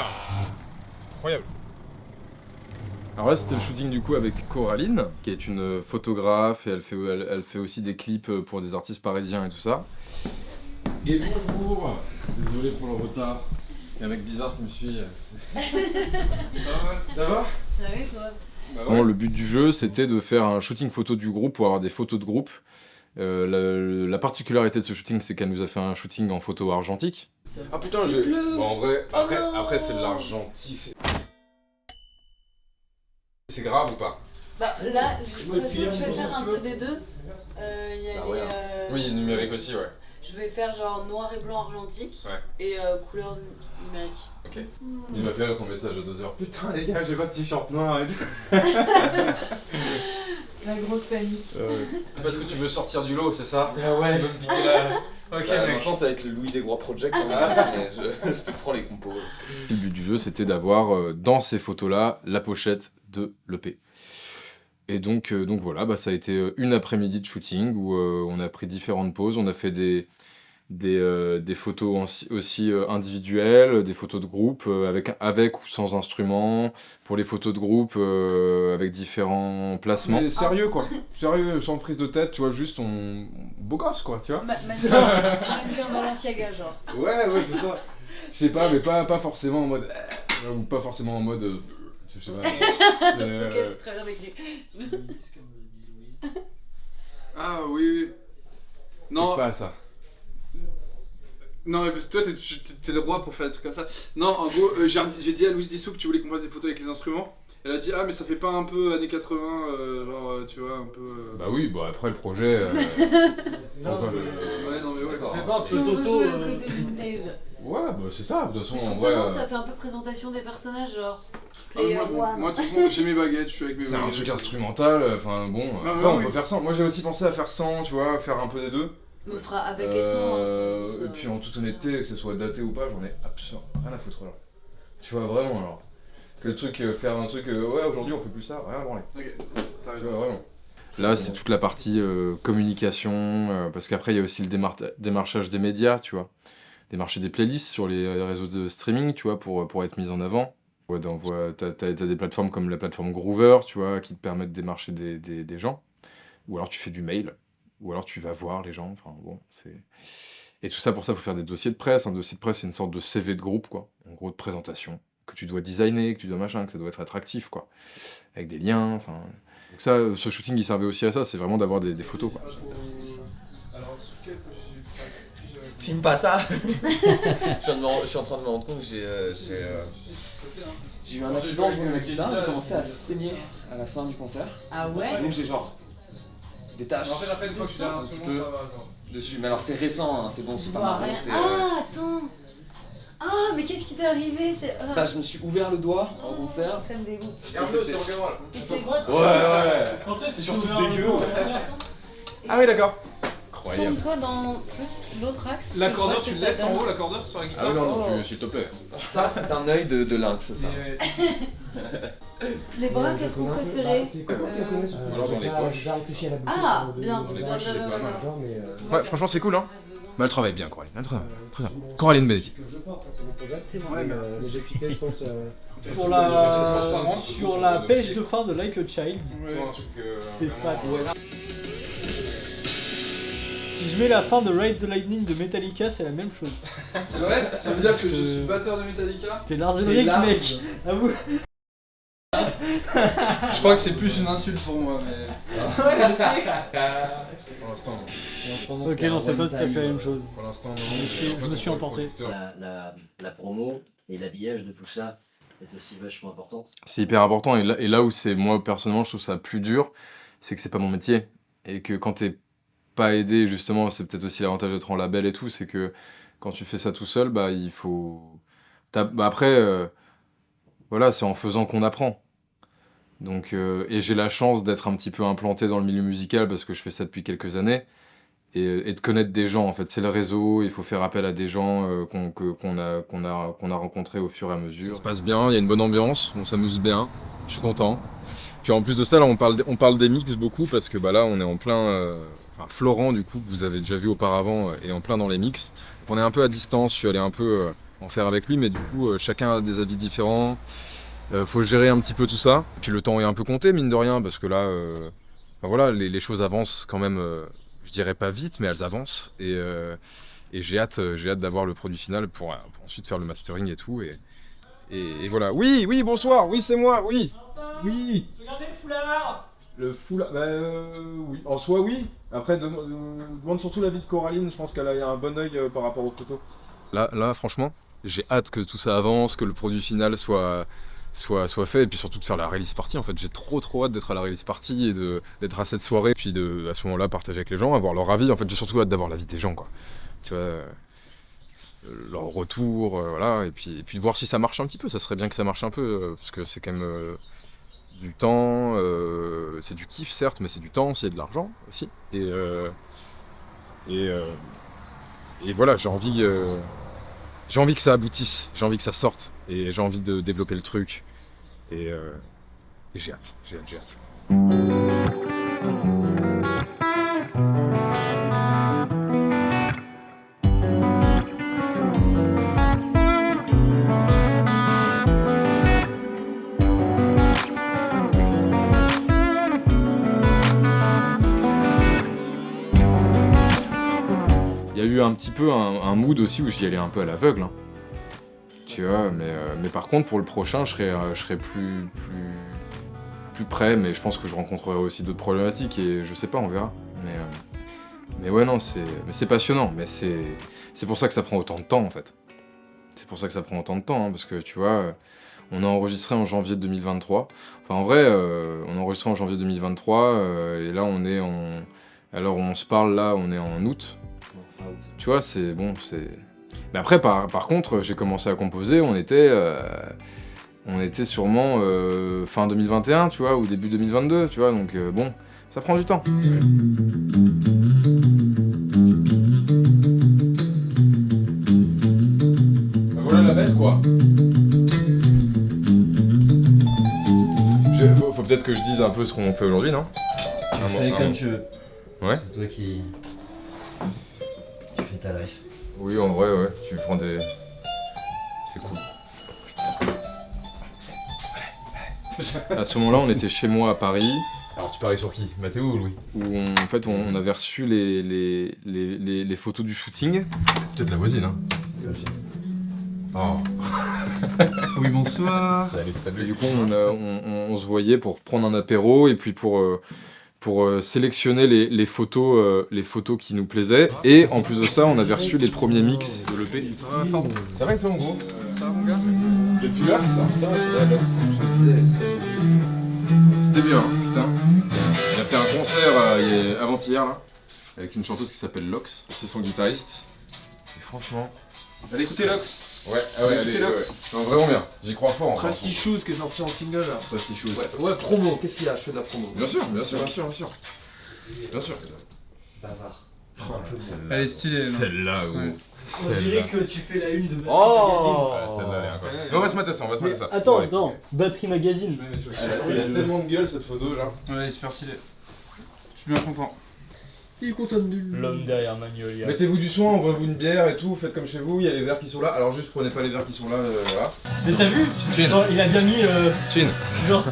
Ah, incroyable. Alors là, c'était le shooting du coup avec Coraline, qui est une photographe et elle fait aussi des clips pour des artistes parisiens et tout ça. Et bonjour, désolé pour le retard. Il y a un mec bizarre qui me suit. Ça va? Ça va toi? Bah ouais. Bon, le but du jeu, c'était de faire un shooting photo du groupe pour avoir des photos de groupe. La particularité de ce shooting, c'est qu'elle nous a fait un shooting en photo argentique. Ah putain, j'ai... Bon, en vrai, après c'est de l'argentique. C'est grave ou pas? Bah là, de toute façon, je vais faire un peu des deux. Il y a les, Oui, numérique aussi, ouais. Je vais faire genre noir et blanc argentique et couleur numérique. Ok. Il m'a fait rire son message à 2h. Putain les gars, j'ai pas de t-shirt noir et tout. La grosse panique. Parce que tu veux sortir du lot, c'est ça? Ah ouais. Tu veux me piquer la... Ok, mec. Je pense avec le Louis Desgrois Project, mais je te prends les compos. Le but du jeu, c'était d'avoir dans ces photos-là la pochette de l'EP. Et donc voilà, bah, ça a été une après-midi de shooting où on a pris différentes poses, on a fait des photos aussi individuelles, des photos de groupe avec ou sans instrument, pour les photos de groupe avec différents placements. Mais sérieux quoi, sérieux, sans prise de tête, tu vois, juste on... beau gosse quoi, tu vois. Un Balenciaga genre. Ouais, c'est ça. Je sais pas, mais pas forcément en mode... ou pas forcément en mode... je sais pas. Ok, c'est très bien écrit. Ah oui. Non. Pas ça. Non, mais parce que toi, t'es le roi pour faire des trucs comme ça. Non, en gros, j'ai dit à Louise Dissou que tu voulais qu'on fasse des photos avec les instruments. Elle a dit, ah, mais ça fait pas un peu années 80, genre, tu vois, un peu. Bah oui, bah après le projet. Ouais, non, mais ouais, ça fait pas un Si on veut jouer le côté vintage. Ouais, bah c'est ça, de toute façon. Je trouve ça, ça fait un peu présentation des personnages, genre. Moi, de toute façon, j'ai mes baguettes, je suis avec mes baguettes. C'est un truc instrumental, enfin bon. Après, on peut faire sans. Moi j'ai aussi pensé à faire sans, tu vois, faire un peu des deux. Me fera avec et sans. Et puis en toute honnêteté, que ce soit daté ou pas, j'en ai absolument rien à foutre alors. Tu vois, vraiment alors. Que le truc, faire un truc, ouais, aujourd'hui on fait plus ça, rien à branler. Ok, t'as raison. Ouais, vraiment. Là, c'est toute la partie communication, parce qu'après, il y a aussi le démarchage des médias, tu vois. Démarcher des playlists sur les réseaux de streaming, tu vois, pour être mis en avant. Ouais, t'as des plateformes comme la plateforme Groover, tu vois, qui te permettent de démarcher des gens. Ou alors tu fais du mail, ou alors tu vas voir les gens, enfin bon, c'est... Et tout ça, pour ça, il faut faire des dossiers de presse. Un dossier de presse, c'est une sorte de CV de groupe, quoi. En gros, de présentation, que tu dois designer, que tu dois machin, que ça doit être attractif, quoi. Avec des liens, enfin... Donc ça, ce shooting, il servait aussi à ça, c'est vraiment d'avoir des photos, quoi. Filme pas ça. Je suis en train de me rendre compte que j'ai eu un accident, je jouais ma guitare, j'ai commencé à saigner à la fin du concert. Ah ouais? Donc j'ai genre des taches En fait, après, une fois que tu as un petit peu dessus. Mais alors c'est récent, hein, c'est bon, c'est pas marrant. Ah, attends! Ah, mais qu'est-ce qui t'est arrivé? Bah, je me suis ouvert le doigt en concert. Ça me dégoûte. Regarde ça, c'est regarde là. C'est quoi? Ouais. C'est surtout dégueu. Ah oui, d'accord. Incroyable. Tourne-toi dans plus l'autre axe. L'accordeur, tu le laisses en haut, l'accordeur sur la guitare. Ah oui, non, s'il te plaît. Ça, c'est un œil de lynx, ça. Les bras, qu'est-ce qu'on préférait? Alors dans les poches. Ah, bien. Dans les poches, c'est pas mal. Ouais, franchement, c'est cool, hein. Mais elle travaille bien, Coraline. Elle travaille très bien. Coraline Benetti. Ouais, mais j'ai quitté, je pense, sur la pêche de fin de Like a Child. C'est fat. Si je mets la fin de Ride the Lightning de Metallica, c'est la même chose. C'est vrai? Ça veut dire que je suis batteur de Metallica? T'es Lars Ulrich, mec. Avoue. Je crois que c'est plus une insulte pour moi, mais. Ouais, je sais. Pour l'instant, Ok, non, c'est pas tout à fait la même chose. pour l'instant, Je me suis emporté. La promo et l'habillage de tout ça est aussi vachement importante. C'est hyper important, et là où c'est, moi personnellement, je trouve ça plus dur, c'est que c'est pas mon métier. Et que quand t'es pas aidé, justement, c'est peut-être aussi l'avantage d'être en label et tout, c'est que quand tu fais ça tout seul, bah il faut... après, voilà, c'est en faisant qu'on apprend. Donc, et j'ai la chance d'être un petit peu implanté dans le milieu musical parce que je fais ça depuis quelques années, et de connaître des gens, en fait. C'est le réseau, il faut faire appel à des gens qu'on a rencontrés au fur et à mesure. Ça se passe bien, il y a une bonne ambiance, on s'amuse bien, je suis content. Puis en plus de ça, là, on parle des mix beaucoup parce que bah, là, on est en plein... Florent, du coup, que vous avez déjà vu auparavant, est en plein dans les mix. On est un peu à distance, je suis allé un peu en faire avec lui, mais du coup, chacun a des avis différents. Faut gérer un petit peu tout ça. Et puis le temps est un peu compté, mine de rien, parce que là, enfin, voilà, les choses avancent quand même, je dirais pas vite, mais elles avancent. Et j'ai hâte d'avoir le produit final pour ensuite faire le mastering et tout. Et voilà. Oui, bonsoir, oui, c'est moi, oui. Oui. Regardez le foulard. Le foulard, oui. En soi, oui. Après, demande surtout l'avis de Coraline, je pense qu'elle a un bon œil par rapport aux photos. Là, franchement, j'ai hâte que tout ça avance, que le produit final soit fait, et puis surtout de faire la release party. En fait, j'ai trop hâte d'être à la release party et d'être à cette soirée, puis à ce moment-là partager avec les gens, avoir leur avis. En fait, j'ai surtout hâte d'avoir l'avis des gens, quoi. Tu vois, leur retour, voilà, et puis de voir si ça marche un petit peu. Ça serait bien que ça marche un peu, parce que c'est quand même du temps, c'est du kiff certes, mais c'est du temps, c'est de l'argent aussi. Et voilà, j'ai envie que ça aboutisse, j'ai envie que ça sorte, et j'ai envie de développer le truc. Et j'ai hâte. Il y a eu un petit peu un mood aussi où j'y allais un peu à l'aveugle, hein. Tu vois, mais par contre pour le prochain je serai plus prêt, mais je pense que je rencontrerai aussi d'autres problématiques et je sais pas, on verra. Mais ouais, non, c'est passionnant, mais c'est pour ça que ça prend autant de temps en fait. C'est pour ça que ça prend autant de temps, hein, parce que tu vois, on a enregistré en janvier 2023. Enfin en vrai, on a enregistré en janvier 2023 et là on est en... Alors on se parle là, on est en août. Enfin, Tu vois, c'est bon, c'est... Mais après, par contre, j'ai commencé à composer, on était sûrement fin 2021, tu vois, ou début 2022, tu vois, donc bon, ça prend du temps. Voilà la bête, quoi. Faut peut-être que je dise un peu ce qu'on fait aujourd'hui, non? tu fais comme tu veux. Ouais. C'est toi qui... Tu fais ta life. Oui, en vrai, ouais, tu prends des... C'est cool. À ce moment-là, on était chez moi à Paris. Alors tu paries sur qui? Mathéo ou Louis? Où en fait, on avait reçu les photos du shooting. Peut-être la voisine, hein? Oh. Oui, bonsoir. Salut. Et du coup, on se voyait pour prendre un apéro et puis pour sélectionner les photos qui nous plaisaient. Et en plus de ça, on avait reçu les premiers mix de l'EP. Ça va et toi, en gros? Ça va, mon gars? Depuis Lux? C'était bien, putain. Il a fait un concert avant-hier, là, avec une chanteuse qui s'appelle Lox. C'est son guitariste. Et franchement... Allez écouter Lox. Ouais, allez, Lox. Non, vraiment bien. J'y crois fort. Trusty Shoes qui est sorti en single là. Trusty Shoes. Ouais, promo. Qu'est-ce qu'il y a? Je fais de la promo. Bien sûr. Bavard. Elle est stylée. non? Celle-là, gros. Ouais. On dirait que tu fais la une de Battery Oh Celle-là, elle est incroyable. Celle-là, Mais on va se mettre ça, Magazine. Attends, non, Battery Magazine. Elle a tellement de gueule cette photo, genre. Ouais, super stylé. Je suis bien content. Il est content de l'homme derrière Magnolia. Mettez-vous du soin, ouvrez-vous une bière et tout, faites comme chez vous, il y a les verres qui sont là. Alors juste prenez pas les verres qui sont là, voilà. Mais t'as vu? Chin. Non, il a bien mis. Chin. Genre.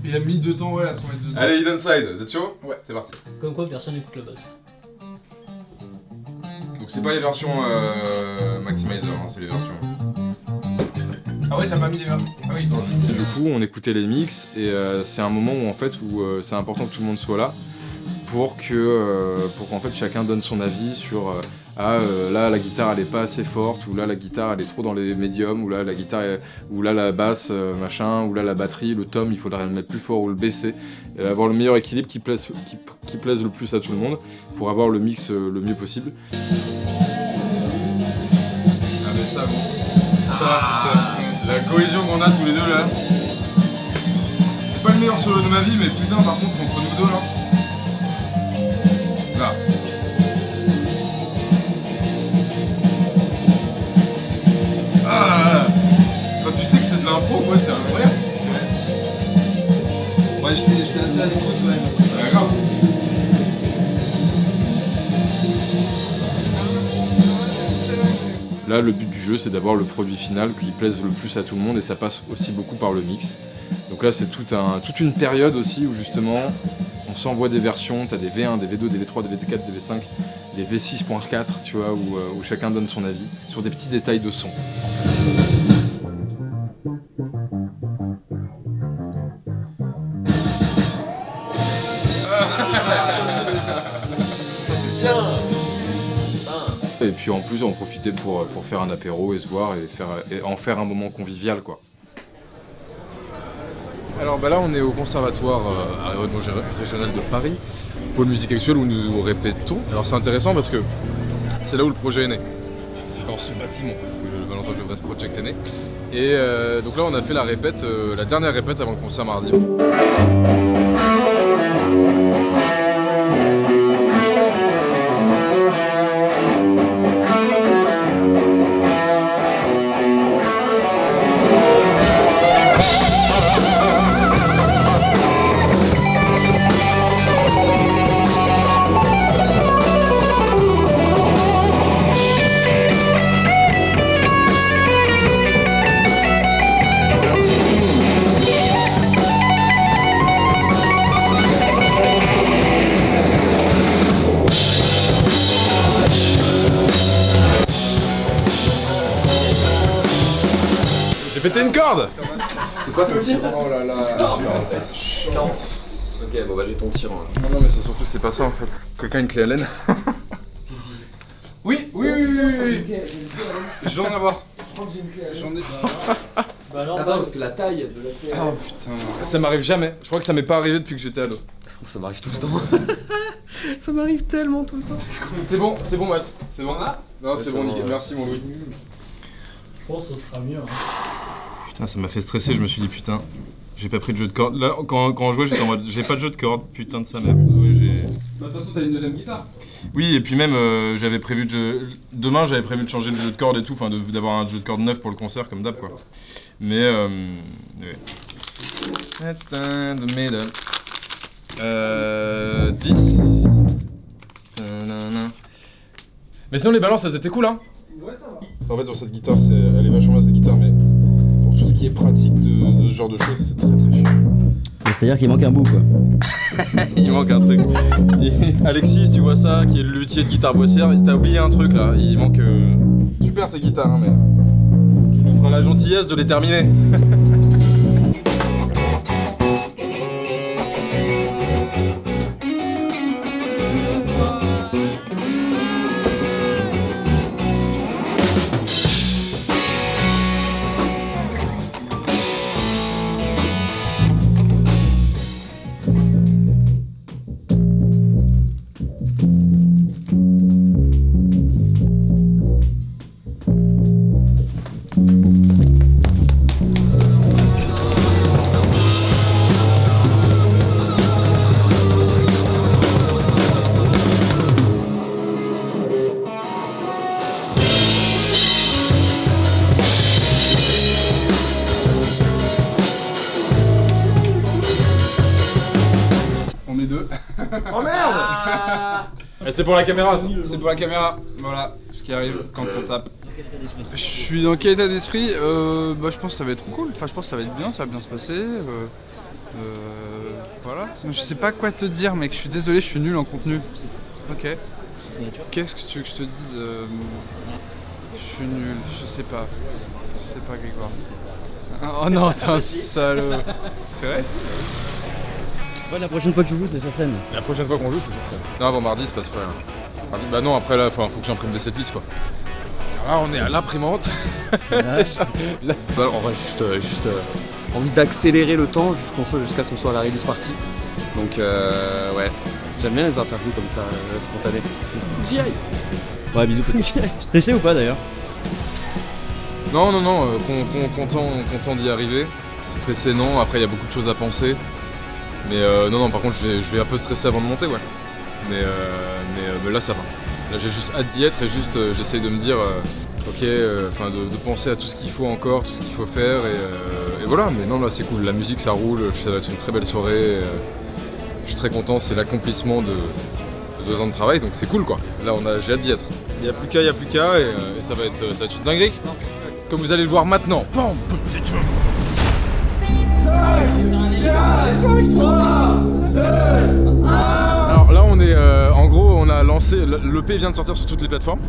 Il a mis 2 temps, ouais, à se mettre dedans. Allez, Hidden Side, vous êtes chaud? Ouais, c'est parti. Comme quoi, personne n'écoute la basse. Donc c'est pas les versions Maximizer, hein, c'est les versions... Ah ouais, t'as pas mis les verres. Ah oui, attends. Et du coup, on écoutait les mix et c'est un moment où en fait c'est important que tout le monde soit là pour qu'en fait chacun donne son avis sur là la guitare elle est pas assez forte, ou là la guitare elle est trop dans les médiums, ou là la guitare ou là la basse machin, ou là la batterie, le tom il faudrait le mettre plus fort ou le baisser, et avoir le meilleur équilibre qui plaise le plus à tout le monde pour avoir le mix le mieux possible. Ah mais ça bon, putain, la cohésion qu'on a tous les deux là, c'est pas le meilleur solo de ma vie, mais putain par contre entre nous deux là. Là. Ah, quand tu sais que c'est de l'impro, quoi, c'est incroyable. Ouais, j'étais assez à l'écoute, ouais. C'est grave. là, le but du jeu, c'est d'avoir le produit final qui plaise le plus à tout le monde et ça passe aussi beaucoup par le mix. Donc là, c'est toute une période aussi où justement, on s'envoie des versions, t'as des V1, des V2, des V3, des V4, des V5, des V6.4, tu vois, où chacun donne son avis sur des petits détails de son, en fait. Et puis en plus, on profitait pour faire un apéro et se voir et en faire un moment convivial, quoi. Alors là, on est au conservatoire régional de Paris, pôle musique actuelle où nous répétons. Alors c'est intéressant parce que c'est là où le projet est né. C'est dans ce bâtiment que le Valentin Gevresse Project est né. Et donc là, on a fait la dernière répète avant le concert mardi. J'ai pété une corde. C'est quoi ton tyran? Oh là là. Non. Ok, bon bah j'ai ton tyran. Non, mais c'est surtout, c'est pas ça en fait. Quelqu'un a une clé à laine? Oui. Je dois en avoir. J'en ai. Bah non, Attends, parce que la taille de la clé. Oh putain. Ça m'arrive jamais. Je crois que ça m'est pas arrivé depuis que j'étais ado. Ça m'arrive tout le temps. Ça m'arrive tellement tout le temps. C'est bon, Matt. C'est bon. Non, Ouais, c'est c'est bon, bon, nickel. ouais. Merci mon Louis. je pense que ce sera mieux. Putain, ça m'a fait stresser. Je me suis dit putain, j'ai pas pris de jeu de cordes. Là, quand on jouait, j'étais en mode j'ai pas de jeu de cordes. Putain de sa mère. De toute façon, t'as une deuxième guitare. Oui, et puis même, j'avais prévu demain, j'avais prévu de changer le jeu de cordes et tout, enfin d'avoir un jeu de cordes neuf pour le concert comme d'hab quoi. Mais ouais. 10. Mais sinon les balances elles étaient cool hein. Ouais, ça va. En fait sur cette guitare, elle est vachement bien cette guitare, mais pour tout ce qui est pratique de ce genre de choses, c'est très très chiant. C'est-à-dire qu'il manque un bout quoi. Il manque un truc. Alexis, tu vois ça, qui est le luthier de guitare boissière, t'as oublié un truc là, il manque... Super tes guitares hein, mais... Tu nous feras la gentillesse de les terminer. On est deux. Oh merde. Et c'est pour la caméra ça. C'est pour la caméra. Voilà ce qui arrive quand on tape. Je suis dans quel état d'esprit? Bah, je pense que ça va être trop cool. Enfin, je pense que ça va être bien, ça va bien se passer. Voilà. Je sais pas quoi te dire, mec. Je suis désolé, je suis nul en contenu. Ok. Qu'est-ce que tu veux que je te dise? Je suis nul. Je sais pas. Je sais pas, Grégoire. Oh non, t'es un salaud. C'est vrai? Ouais, la prochaine fois que tu joues, c'est sur scène. La prochaine fois qu'on joue, c'est sur scène. Non, avant mardi, c'est pas super. Mardi, bah non, après là, faut que j'imprime des setlists quoi. Alors là, on est à l'imprimante. Déjà, là. Bah, en vrai, juste envie d'accélérer le temps jusqu'à ce qu'on soit à la release party. Donc ouais, j'aime bien les interviews comme ça, spontanées. J'y aille. Ouais, bisous. Stressé ou pas d'ailleurs? Non, content d'y arriver. Stressé, non. Après, il y a beaucoup de choses à penser. Mais non, par contre, je vais un peu stresser avant de monter, ouais. Mais là, ça va. Là, j'ai juste hâte d'y être et juste, j'essaye de me dire, de penser à tout ce qu'il faut encore, tout ce qu'il faut faire. Et voilà, mais non, là, c'est cool. La musique, ça roule. Ça va être une très belle soirée. Je suis très content. C'est l'accomplissement de 2 ans de travail, donc c'est cool, quoi. Là, j'ai hâte d'y être. Il n'y a plus qu'à et ça va être une dinguerie. Comme vous allez le voir maintenant. Bam, alors là on est en gros on a lancé, l'EP vient de sortir sur toutes les plateformes.